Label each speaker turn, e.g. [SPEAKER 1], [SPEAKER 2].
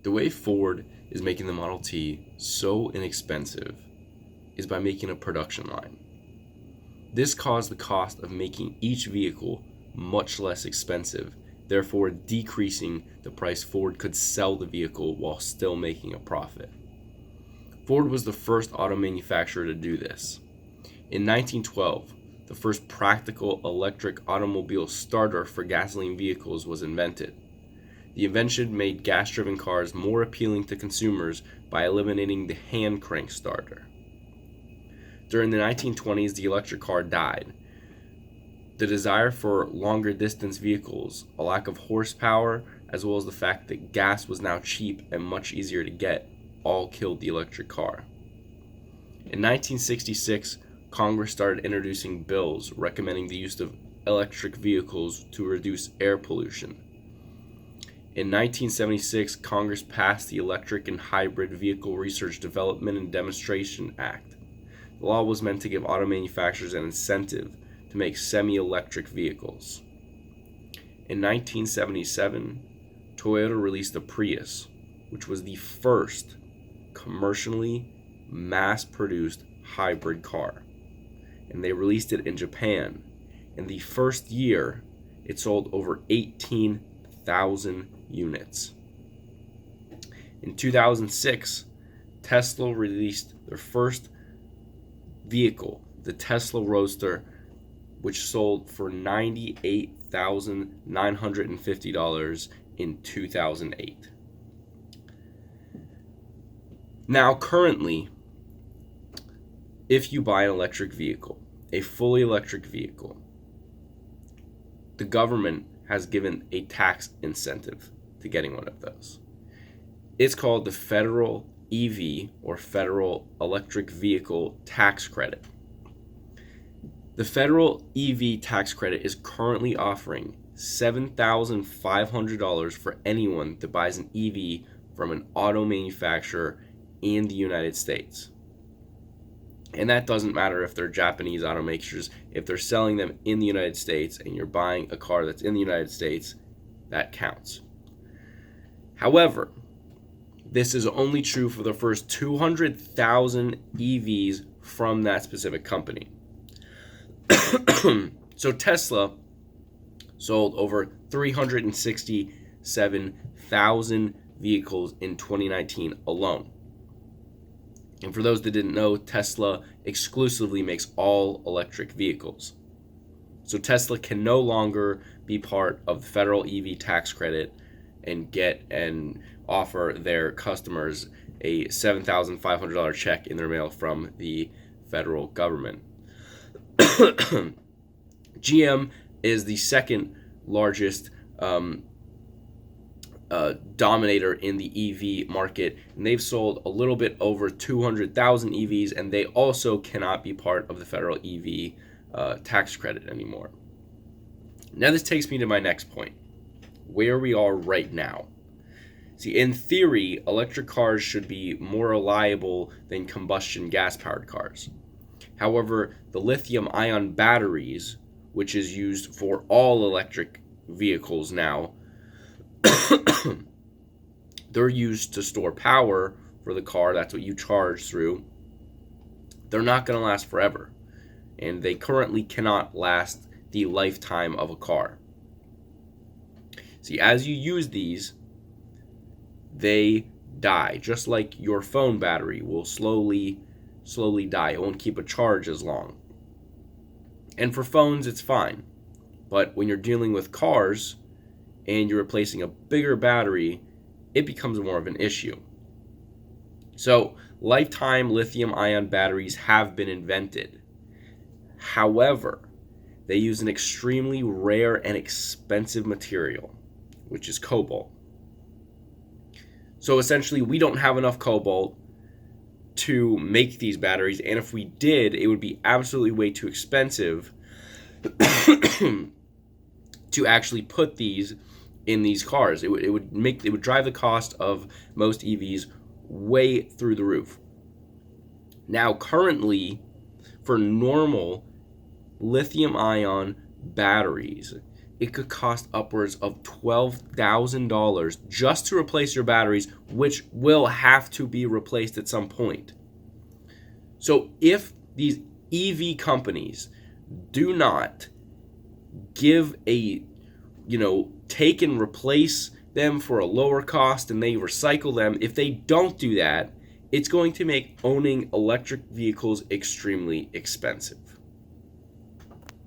[SPEAKER 1] The way Ford is making the Model T so inexpensive is by making a production line. This caused the cost of making each vehicle much less expensive, therefore decreasing the price Ford could sell the vehicle while still making a profit. Ford was the first auto manufacturer to do this. In 1912, the first practical electric automobile starter for gasoline vehicles was invented. The invention made gas-driven cars more appealing to consumers by eliminating the hand crank starter. During the 1920s, the electric car died. The desire for longer distance vehicles, a lack of horsepower, as well as the fact that gas was now cheap and much easier to get, all killed the electric car. In 1966, Congress started introducing bills recommending the use of electric vehicles to reduce air pollution. In 1976, Congress passed the Electric and Hybrid Vehicle Research, Development, and Demonstration Act. The law was meant to give auto manufacturers an incentive to make semi-electric vehicles. In 1977, Toyota released the Prius, which was the first commercially mass-produced hybrid car. And they released it in Japan. In the first year, it sold over 18,000 units. In 2006, Tesla released their first vehicle, the Tesla Roadster, which sold for $98,950 in 2008. Now, currently, if you buy an electric vehicle, a fully electric vehicle, the government has given a tax incentive to getting one of those. It's called the Federal EV, or Federal Electric Vehicle Tax Credit. The Federal EV tax credit is currently offering $7,500 for anyone that buys an EV from an auto manufacturer in the United States. And that doesn't matter if they're Japanese automakers. If they're selling them in the United States and you're buying a car that's in the United States, that counts. However, this is only true for the first 200,000 EVs from that specific company. So Tesla sold over 367,000 vehicles in 2019 alone. And for those that didn't know, Tesla exclusively makes all electric vehicles. So Tesla can no longer be part of the federal EV tax credit and get and offer their customers a $7,500 check in their mail from the federal government. GM is the second largest dominator in the EV market, and they've sold a little bit over 200,000 EVs, and they also cannot be part of the federal EV tax credit anymore. Now this takes me to my next point, where we are right now. See, in theory, electric cars should be more reliable than combustion gas-powered cars. However, the lithium-ion batteries, which is used for all electric vehicles now, they're used to store power for the car. That's what you charge through. They're not going to last forever, and they currently cannot last the lifetime of a car. See, as you use these, they die, just like your phone battery will slowly die. It won't keep a charge as long. And for phones, it's fine. But when you're dealing with cars and you're replacing a bigger battery, it becomes more of an issue. So, lifetime lithium-ion batteries have been invented. However, they use an extremely rare and expensive material, which is cobalt. So essentially, we don't have enough cobalt to make these batteries, and if we did, it would be absolutely way too expensive to actually put these in these cars. It would drive the cost of most EVs way through the roof. Now, currently, for normal lithium-ion batteries, it could cost upwards of $12,000 just to replace your batteries, which will have to be replaced at some point. So if these EV companies do not give take and replace them for a lower cost and they recycle them, if they don't do that, it's going to make owning electric vehicles extremely expensive.